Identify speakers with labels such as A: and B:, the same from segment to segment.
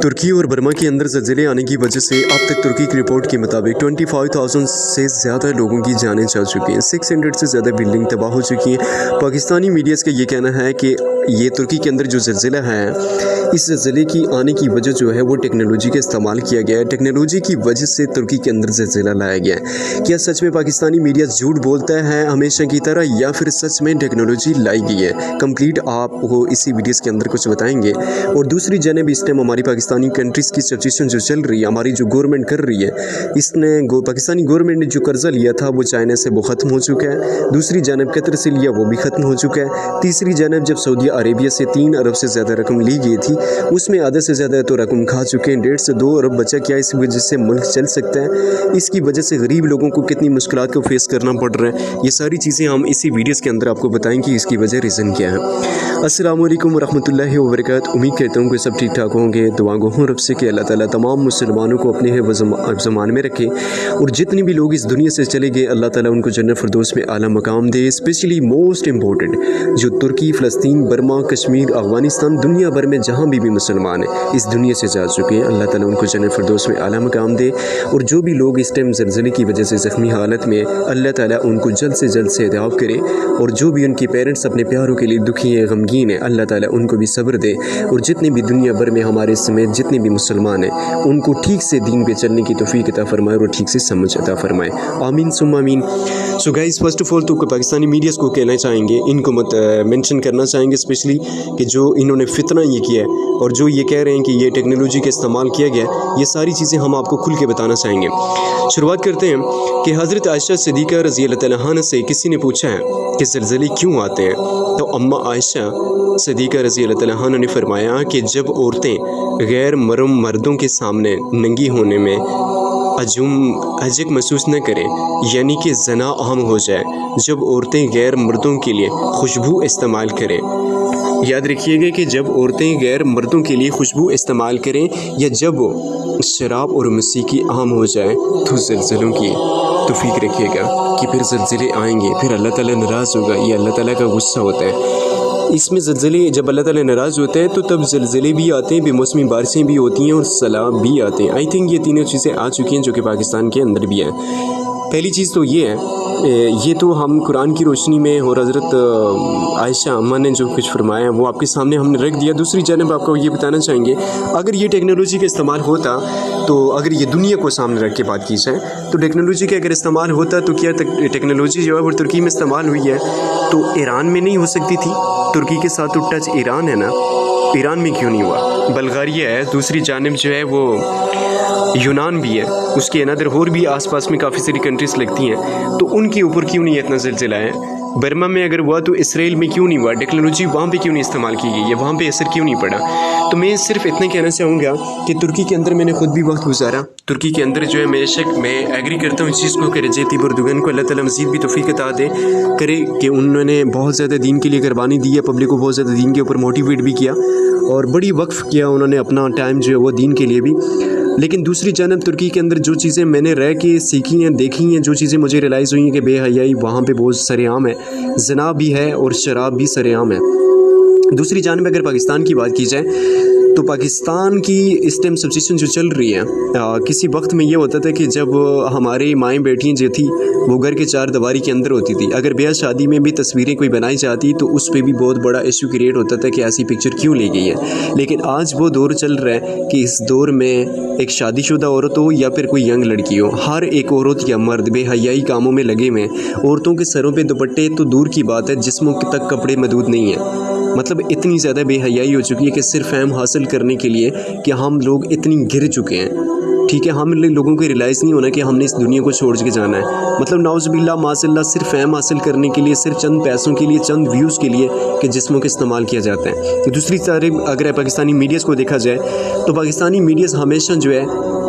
A: तुर्की और बर्मा के अंदर ज़लज़ले आने की वजह से अब तक तुर्की की रिपोर्ट के मुताबिक 25,000 से ज़्यादा लोगों की जानें जा चुकी हैं। 600 से ज़्यादा बिल्डिंग तबाह हो चुकी हैं। पाकिस्तानी मीडियाज़ का ये कहना है कि ये तुर्की के अंदर जो ज़लज़ला है, इस ज़लज़ले की आने की वजह जो है वो टेक्नोलॉजी का इस्तेमाल किया गया है। टेक्नोलॉजी की वजह से तुर्की के अंदर ज़लज़ला लाया गया है। क्या सच में पाकिस्तानी मीडिया झूठ बोलता है हमेशा की तरह, या फिर सच में टेक्नोलॉजी लाई गई है? कंप्लीट आपको इसी वीडियोज़ के अंदर कुछ बताएंगे। और दूसरी जानब इस टाइम हमारी पाकिस्तानी कंट्रीज़ की सिचुएशन जो चल रही है, हमारी जो गवर्नमेंट कर रही है, इसने पाकिस्तानी गवर्नमेंट ने जो कर्जा लिया था वो चाइना से वो ख़त्म हो चुका है। दूसरी जानब कतर से लिया वो भी ख़त्म हो चुका है। तीसरी जानब जब सऊदी अरेबिया से 3 अरब से ज़्यादा रकम ली गई थी, उसमें आधे से ज़्यादा तो रकम खा चुके हैं। 1.5 से 2 अरब बचा क्या इस वजह से मुल्क चल सकता है? इसकी वजह से गरीब लोगों को कितनी मुश्किलात को फेस करना पड़ रहा है, ये सारी चीज़ें हम इसी वीडियोज़ के अंदर आपको बताएंगे। इसकी वजह रीज़न क्या है। अस्सलामु अलैकुम रहमतुल्लाहि व बरकातहू। उम्मीद करता हूँ कि सब ठीक ठाक होंगे। दुआ गो हूँ रब से कि अल्लाह ताला तमाम मुसलमानों को अपने ज़मान में रखे, और जितने भी लोग इस दुनिया से चले गए अल्लाह ताला उनको जन्नत फिरदौस में आला मकाम दे। स्पेशली मोस्ट इम्पोर्टेंट जो तुर्की, फ़लस्तीन, बर्मा, कश्मीर, अफ़गानिस्तान, दुनिया भर में जहाँ भी मुसलमान हैं इस दुनिया से जा चुके हैं, अल्लाह ताला उनको जन्नत फिरदौस में आला मकाम दे। और जो भी लोग इस टाइम ज़लज़ले की वजह से ज़ख्मी हालत में, अल्लाह ताला उनको जल्द से जल्द सेहतियाब करे। और जो भी उनके पेरेंट्स अपने प्यारों के लिए दुखी हैं, गमगीन हैं, अल्लाह ताला उनको भी सब्र दे। और जितने भी दुनिया भर में हमारे समेत जितने भी मुसलमान हैं उनको ठीक से दीन पे चलने की तौफीक अता फरमाए और ठीक से समझ अता फरमाए। आमीन सुम्मा आमीन। So guys, first of all तो पाकिस्तानी मीडियाज़ को कहना चाहेंगे, इनको मत मेंशन करना चाहेंगे स्पेशली कि जो इन्होंने फितना ये किया है और जो ये कह रहे हैं कि ये टेक्नोलॉजी का इस्तेमाल किया गया, ये सारी चीज़ें हम आपको खुल के बताना चाहेंगे। शुरुआत करते हैं कि हज़रत आयशा सिद्दीक़ा रज़ी अल्लाह तआला अन्हा से किसी ने पूछा है कि ज़लज़ले क्यों आते हैं, तो अम्मा आयशा सिद्दीक़ा रज़ी अल्लाह तआला अन्हा ने फरमाया कि जब औरतें गैर महरम मर्दों के सामने नंगी होने में हजक महसूस न करें, यानी कि ज़ना आम हो जाए, जब औरतें गैर मर्दों के लिए खुशबू इस्तेमाल करें। याद रखिएगा कि जब औरतें गैर मर्दों के लिए खुशबू इस्तेमाल करें, या जब शराब और मौसीकी आम हो जाए, तो ज़लज़लों की तौफीक रखिएगा कि फिर ज़लज़ले आएंगे, फिर अल्लाह ताला नाराज़ होगा। ये अल्लाह ताला का गुस्सा होता है। इसमें ज़लज़ले जब अल्लाह ताला नाराज़ होता है तो तब ज़लज़ले भी आते हैं, बेमौसमी बारिशें भी होती हैं और सैलाब भी आते हैं। आई थिंक ये तीनों चीज़ें आ चुकी हैं जो कि पाकिस्तान के अंदर भी हैं। पहली चीज़ तो ये है, ये तो हम कुरान की रोशनी में और हज़रत आयशा अम्मा ने जो कुछ फरमाया वो आपके सामने हमने रख दिया। दूसरी जानब आपको ये बताना चाहेंगे, अगर ये टेक्नोलॉजी का इस्तेमाल होता, तो अगर ये दुनिया को सामने रख के बात की जाए, तो टेक्नोलॉजी का अगर इस्तेमाल होता तो क्या टेक्नोलॉजी जो है वो तुर्की में इस्तेमाल हुई है तो ईरान में नहीं हो सकती थी? तुर्की के साथ तो टच ईरान है ना, ईरान में क्यों नहीं हुआ? बल्गारिया है, दूसरी जानब जो है वो यूनान भी है, उसके अनदर और भी आसपास में काफ़ी सारी कंट्रीज़ लगती हैं, तो उनके ऊपर क्यों नहीं इतना ज़लज़ला है? बर्मा में अगर हुआ तो इसराइल में क्यों नहीं हुआ? टेक्नोलॉजी वहाँ पे क्यों नहीं इस्तेमाल की गई है? वहाँ पे असर क्यों नहीं पड़ा? तो मैं सिर्फ इतना कहना चाहूँगा कि तुर्की के अंदर मैंने खुद भी वक्त गुजारा। तुर्की के अंदर जो है मैं एग्री करता हूँ इस चीज़ को कि रजत तय्यब एर्दोगन को अल्लाह ताला मज़ीद भी तौफीक अता दे करे कि उन्होंने बहुत ज़्यादा दीन के लिए कुर्बानी दी है, पब्लिक को बहुत ज़्यादा दीन के ऊपर मोटिवेट भी किया और बड़ी वक्फ़ किया उन्होंने अपना टाइम जो है वो दीन के लिए भी। लेकिन दूसरी जानब तुर्की के अंदर जो चीज़ें मैंने रह के सीखी हैं, देखी हैं, जो चीज़ें मुझे रियलाइज़ हुई हैं कि बेहयाई वहाँ पे बहुत सरेआम है, ज़ना भी है और शराब भी सरेआम है। दूसरी जानब अगर पाकिस्तान की बात की जाए तो पाकिस्तान की इस टाइम सिचुएशन जो चल रही है, किसी वक्त में ये होता था कि जब हमारी माएँ बेटियाँ जो थी वो घर के 4 दीवारी के अंदर होती थी, अगर ब्याह शादी में भी तस्वीरें कोई बनाई जाती तो उस पर भी बहुत बड़ा इशू क्रिएट होता था कि ऐसी पिक्चर क्यों ली गई है। लेकिन आज वो दौर चल रहा है कि इस दौर में एक शादीशुदा औरत हो या फिर कोई यंग लड़की हो, हर एक औरत या मर्द बेहयाई कामों में लगे हुए हैं। औरतों के सरों पे दुपट्टे तो दूर की बात है, जिस्मों तक कपड़े मौजूद नहीं है। मतलब इतनी ज़्यादा बेहयाई हो चुकी है कि सिर्फ फेम हासिल करने के लिए कि हम लोग इतनी गिर चुके हैं। ठीक है, हम लोगों को रियलाइज़ नहीं होना कि हमने इस दुनिया को छोड़ के जाना है। मतलब नाउज़ुबिल्लाह माज़अल्लाह सिर्फ फेम हासिल करने के लिए, सिर्फ चंद पैसों के लिए, चंद व्यूज़ के लिए कि जिस्मों का इस्तेमाल किया जाता है। तो दूसरी तरफ अगर पाकिस्तानी मीडियाज़ को देखा जाए तो पाकिस्तानी मीडियाज़ हमेशा जो है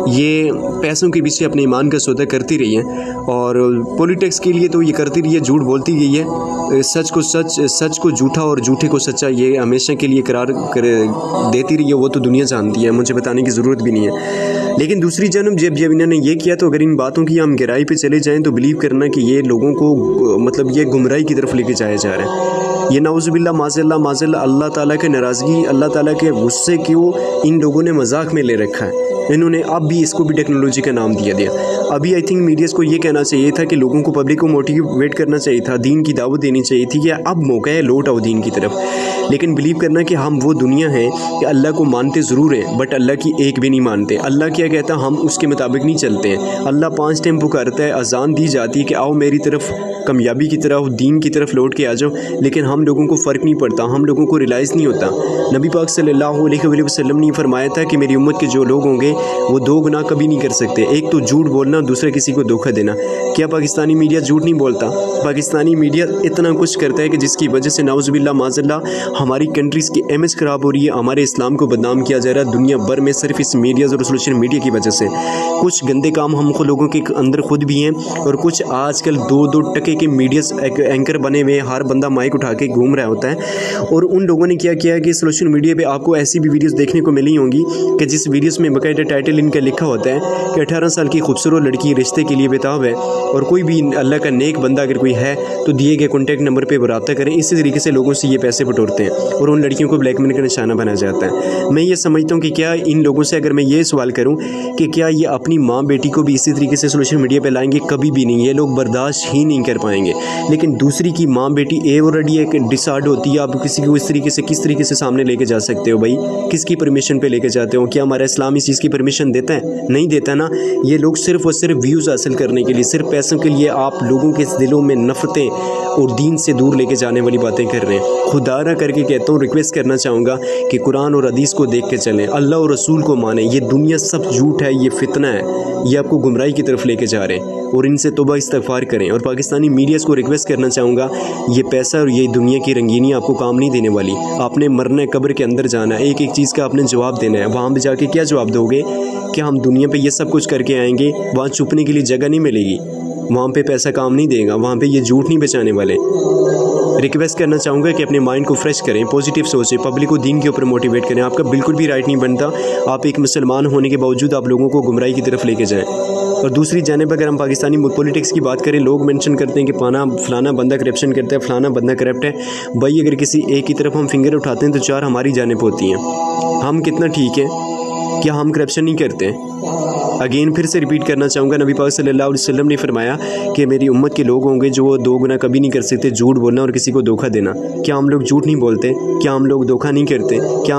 A: ये पैसों के पीछे अपने ईमान का सौदा करती रही है और पॉलिटिक्स के लिए तो ये करती रही है, झूठ बोलती गई है, सच को सच, सच को झूठा और झूठे को सच्चा ये हमेशा के लिए करार देती रही है। वो तो दुनिया जानती है, मुझे बताने की ज़रूरत भी नहीं है। लेकिन दूसरी जानब जब इन्होंने ये किया तो अगर इन बातों की हम गहराई पे चले जाएं तो बिलीव करना कि ये लोगों को मतलब ये गुमराही की तरफ लेके जाया जा रहा है। ये नाउज़ुबिल्लाह माज़ल्ला अल्लाह ताला के नाराज़गी, अल्लाह ताला के गुस्से को इन लोगों ने मजाक में ले रखा है। इन्होंने अब भी इसको भी टेक्नोलॉजी का नाम दिया। अभी आई थिंक मीडियाज़ को ये कहना चाहिए था कि लोगों को, पब्लिक को मोटिवेट करना चाहिए था, दीन की दावत देनी चाहिए थी कि अब मौका है, लौट आओ दीन की तरफ। लेकिन बिलीव करना कि हम वो दुनिया है कि अल्लाह को मानते ज़रूर हैं बट अल्लाह की एक भी नहीं मानते। अल्लाह क्या कहता हम उसके मुताबिक नहीं चलते हैं। अल्लाह 5 टाइम पुकारता है, अजान दी जाती है कि आओ मेरी तरफ, कामयाबी की तरफ, दीन की तरफ लौट के आ जाओ, लेकिन हम लोगों को फ़र्क नहीं पड़ता, हम लोगों को रियलाइज़ नहीं होता। नबी पाक सल्लल्लाहु अलैहि वसल्लम ने फरमाया था कि मेरी उम्मत के जो लोग होंगे वो 2 गुनाह कभी नहीं कर सकते। एक तो झूठ बोलना, दूसरा किसी को धोखा देना। क्या पाकिस्तानी मीडिया झूठ नहीं बोलता? पाकिस्तानी मीडिया इतना कुछ करता है कि जिसकी वजह से नाउज़ुबिल्लाह माज़ल्ला हमारी कंट्रीज़ की इमेज ख़राब हो रही है, हमारे इस्लाम को बदनाम किया जा रहा है दुनिया भर में सिर्फ इस मीडियाज़ और सोशल मीडिया की वजह से। कुछ गंदे काम हम लोगों के अंदर खुद भी हैं और कुछ आजकल 2-2 टके के मीडिया एंकर बने हुए, हर बंदा माइक उठा के घूम रहा होता है। और उन लोगों ने क्या किया कि सोशल मीडिया पे आपको ऐसी भी वीडियोस देखने को मिली होंगी कि जिस वीडियोस में बाकायदा टाइटल इनका लिखा होता है कि 18 साल की खूबसूरत लड़की रिश्ते के लिए बेताब है और कोई भी अल्लाह का नेक बंदा अगर कोई है तो दिए गए कॉन्टैक्ट नंबर पर रब्ता करें। इसी तरीके से लोगों से ये पैसे बटोरते हैं और उन लड़कियों को ब्लैकमेल का निशाना बनाया जाता है। मैं ये समझता हूँ कि क्या इन लोगों से अगर मैं ये सवाल करूँ कि क्या ये अपनी माँ बेटी को भी इसी तरीके से सोशल मीडिया पर लाएंगे? कभी भी नहीं, ये लोग बर्दाश्त ही नहीं कर पाएंगे। लेकिन दूसरी की माँ बेटी ऑलरेडी एक डिसाइड होती है, आप किसी को इस तरीके से किस तरीके से सामने लेके जा सकते हो भाई? किसकी परमिशन पे लेके जाते हो? क्या हमारा इस्लाम इस चीज़ की परमिशन देता है? नहीं देता ना। ये लोग सिर्फ और सिर्फ व्यूज़ हासिल करने के लिए, सिर्फ पैसों के लिए आप लोगों के दिलों में नफरतें और दीन से दूर लेके जाने वाली बातें कर रहे हैं। खुदा ना करके कहता हूँ, रिक्वेस्ट करना चाहूँगा कि कुरान और हदीस को देख के चलें, अल्लाह और रसूल को मानें। ये दुनिया सब झूठ है, ये फितना है, ये आपको गुमराही की तरफ लेके जा रहे हैं और इनसे तौबा इस्तगफार करें। और पाकिस्तानी मीडियाज़ को रिक्वेस्ट करना चाहूँगा, ये पैसा और ये दुनिया की रंगीनी आपको काम नहीं देने वाली। आपने मरना है, कब्र के अंदर जाना है, एक एक चीज़ का आपने जवाब देना है। वहाँ पे जाके क्या जवाब दोगे? क्या हम दुनिया पे ये सब कुछ करके आएंगे, वहाँ छुपने के लिए जगह नहीं मिलेगी, वहाँ पे पैसा काम नहीं देगा, वहाँ पे ये झूठ नहीं बचाने वाले। रिक्वेस्ट करना चाहूँगा कि अपने माइंड को फ्रेश करें, पॉजिटिव सोचें, पब्लिक को दीन के ऊपर मोटिवेट करें। आपका बिल्कुल भी राइट नहीं बनता आप एक मुसलमान होने के बावजूद आप लोगों को गुमराही की तरफ लेके जाएं। और दूसरी जानिब अगर हम पाकिस्तानी पॉलिटिक्स की बात करें, लोग मेंशन करते हैं कि फलाना बंदा करप्शन करता है, फलाना बंदा करप्ट है। भाई अगर किसी एक की तरफ हम फिंगर उठाते हैं तो 4 हमारी जानिब होती हैं। हम कितना ठीक है? क्या हम करप्शन नहीं करते हैं? अगेन फिर से रिपीट करना चाहूँगा, नबी पाक सल्लल्लाहु अलैहि वसल्लम ने फरमाया कि मेरी उम्मत के लोग होंगे जो 2 गुना कभी नहीं कर सकते, झूठ बोलना और किसी को धोखा देना। क्या हम लोग झूठ नहीं बोलते? क्या हम लोग धोखा नहीं करते? क्या